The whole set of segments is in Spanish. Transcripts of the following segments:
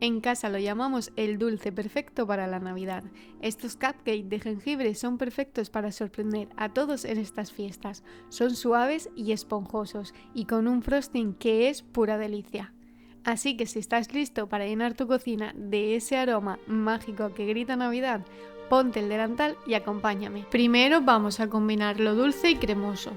En casa lo llamamos el dulce perfecto para la Navidad. Estos cupcakes de jengibre son perfectos para sorprender a todos en estas fiestas. Son suaves y esponjosos y con un frosting que es pura delicia. Así que si estás listo para llenar tu cocina de ese aroma mágico que grita Navidad, ponte el delantal y acompáñame. Primero vamos a combinar lo dulce y cremoso.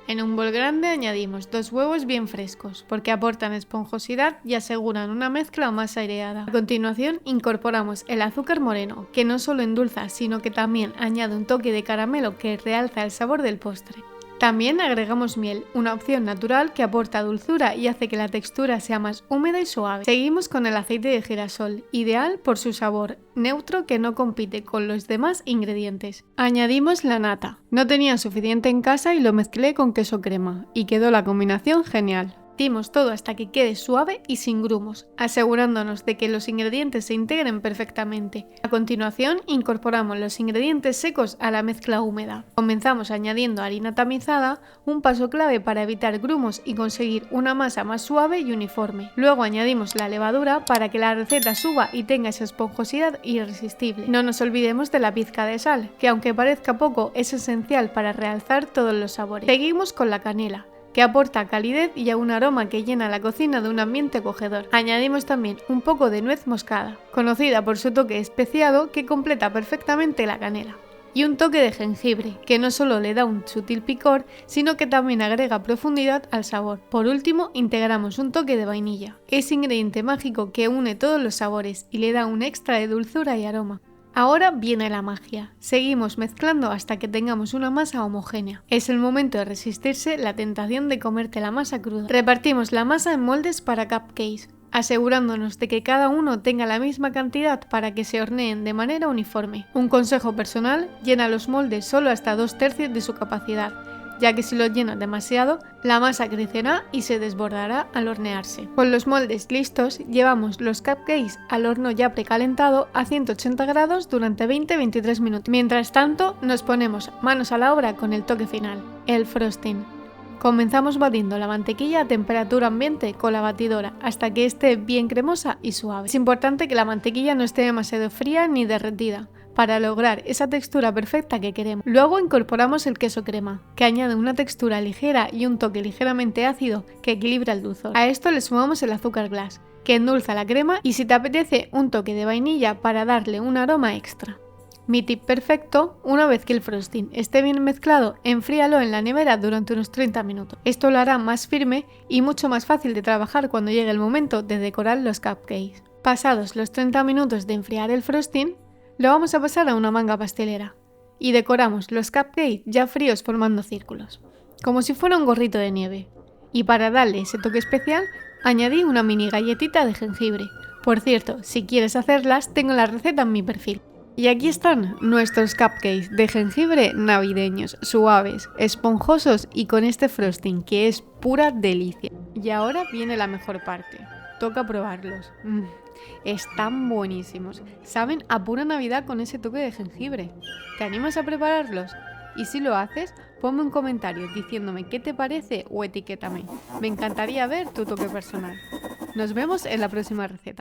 En un bol grande añadimos 2 huevos bien frescos, porque aportan esponjosidad y aseguran una mezcla más aireada. A continuación incorporamos el azúcar moreno, que no solo endulza, sino que también añade un toque de caramelo que realza el sabor del postre. También agregamos miel, una opción natural que aporta dulzura y hace que la textura sea más húmeda y suave. Seguimos con el aceite de girasol, ideal por su sabor neutro que no compite con los demás ingredientes. Añadimos la nata. No tenía suficiente en casa y lo mezclé con queso crema y quedó la combinación genial. Batimos todo hasta que quede suave y sin grumos, asegurándonos de que los ingredientes se integren perfectamente. A continuación, incorporamos los ingredientes secos a la mezcla húmeda. Comenzamos añadiendo harina tamizada, un paso clave para evitar grumos y conseguir una masa más suave y uniforme. Luego añadimos la levadura para que la receta suba y tenga esa esponjosidad irresistible. No nos olvidemos de la pizca de sal, que aunque parezca poco, es esencial para realzar todos los sabores. Seguimos con la canela, que aporta calidez y un aroma que llena la cocina de un ambiente acogedor. Añadimos también un poco de nuez moscada, conocida por su toque especiado que completa perfectamente la canela. Y un toque de jengibre, que no solo le da un sutil picor, sino que también agrega profundidad al sabor. Por último, integramos un toque de vainilla, ese ingrediente mágico que une todos los sabores y le da un extra de dulzura y aroma. Ahora viene la magia. Seguimos mezclando hasta que tengamos una masa homogénea. Es el momento de resistirse la tentación de comerte la masa cruda. Repartimos la masa en moldes para cupcakes, asegurándonos de que cada uno tenga la misma cantidad para que se horneen de manera uniforme. Un consejo personal: llena los moldes solo hasta 2/3 de su capacidad, ya que si lo llenas demasiado, la masa crecerá y se desbordará al hornearse. Con los moldes listos, llevamos los cupcakes al horno ya precalentado a 180 grados durante 20-23 minutos. Mientras tanto, nos ponemos manos a la obra con el toque final, el frosting. Comenzamos batiendo la mantequilla a temperatura ambiente con la batidora hasta que esté bien cremosa y suave. Es importante que la mantequilla no esté demasiado fría ni derretida, para lograr esa textura perfecta que queremos. Luego incorporamos el queso crema, que añade una textura ligera y un toque ligeramente ácido que equilibra el dulzor. A esto le sumamos el azúcar glass, que endulza la crema, y si te apetece, un toque de vainilla para darle un aroma extra. Mi tip perfecto: una vez que el frosting esté bien mezclado, enfríalo en la nevera durante unos 30 minutos. Esto lo hará más firme y mucho más fácil de trabajar cuando llegue el momento de decorar los cupcakes. Pasados los 30 minutos de enfriar el frosting, lo vamos a pasar a una manga pastelera y decoramos los cupcakes ya fríos formando círculos, como si fuera un gorrito de nieve. Y para darle ese toque especial, añadí una mini galletita de jengibre. Por cierto, si quieres hacerlas, tengo la receta en mi perfil. Y aquí están nuestros cupcakes de jengibre navideños, suaves, esponjosos y con este frosting que es pura delicia. Y ahora viene la mejor parte. Toca probarlos. Están buenísimos. Saben a pura Navidad con ese toque de jengibre. ¿Te animas a prepararlos? Y si lo haces, ponme un comentario diciéndome qué te parece o etiquétame. Me encantaría ver tu toque personal. Nos vemos en la próxima receta.